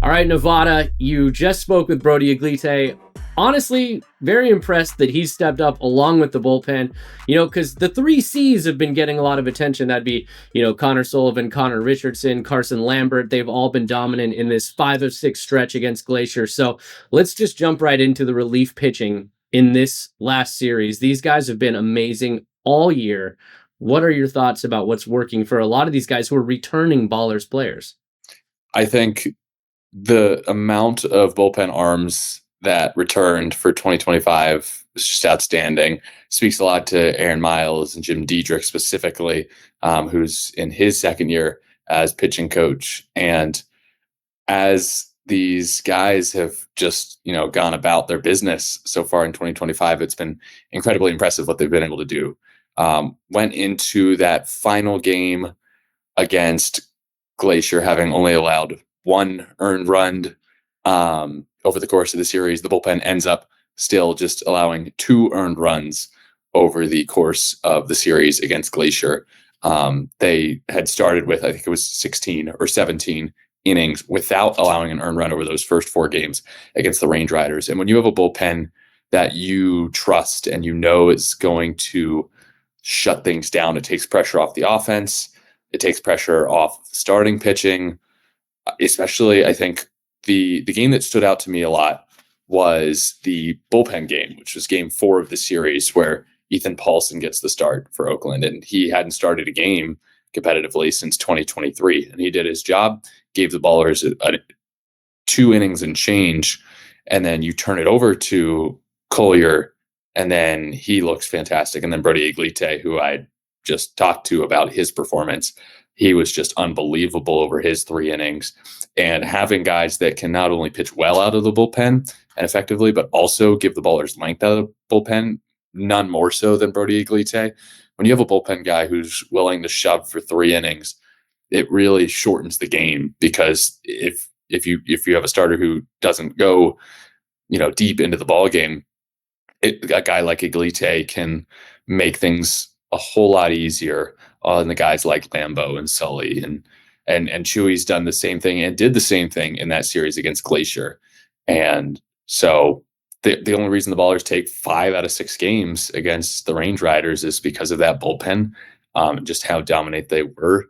All right, Nevada, you just spoke with Brody Eglite. Honestly, very impressed that he's stepped up along with the bullpen, because the three C's have been getting a lot of attention. That'd be, Connor Sullivan, Connor Richardson, Carson Lambert. They've all been dominant in this 5 of 6 stretch against Glacier. So let's just jump right into the relief pitching in this last series. These guys have been amazing all year. What are your thoughts about what's working for a lot of these guys who are returning Ballers players? I think the amount of bullpen arms that returned for 2025 is just outstanding. Speaks a lot to Aaron Miles and Jim Diedrich specifically, who's in his second year as pitching coach. And as these guys have just, gone about their business so far in 2025, it's been incredibly impressive what they've been able to do. Went into that final game against Glacier having only allowed one earned run over the course of the series. The bullpen ends up still just allowing 2 earned runs over the course of the series against Glacier. They had started with, I think it was 16 or 17 innings without allowing an earned run over those first 4 games against the Range Riders. And when you have a bullpen that you trust and is going to shut things down, it takes pressure off the offense. It takes pressure off starting pitching. Especially, I think the game that stood out to me a lot was the bullpen game, which was game 4 of the series, where Ethan Paulson gets the start for Oakland. And he hadn't started a game competitively since 2023. And he did his job, gave the Ballers 2 innings and change. And then you turn it over to Collier, and then he looks fantastic. And then Brody Eglite, who I just talked to about his performance, he was just unbelievable over his 3 innings. And having guys that can not only pitch well out of the bullpen and effectively, but also give the Ballers length out of the bullpen, none more so than Brody Eglite. When you have a bullpen guy who's willing to shove for 3 innings, it really shortens the game, because if you have a starter who doesn't go, deep into the ball game, a guy like Eglite can make things a whole lot easier on the guys like Lambo and Sully, and Chui's done the same thing and did the same thing in that series against Glacier. And so the only reason the Ballers take 5 out of 6 games against the Range Riders is because of that bullpen, just how dominant they were.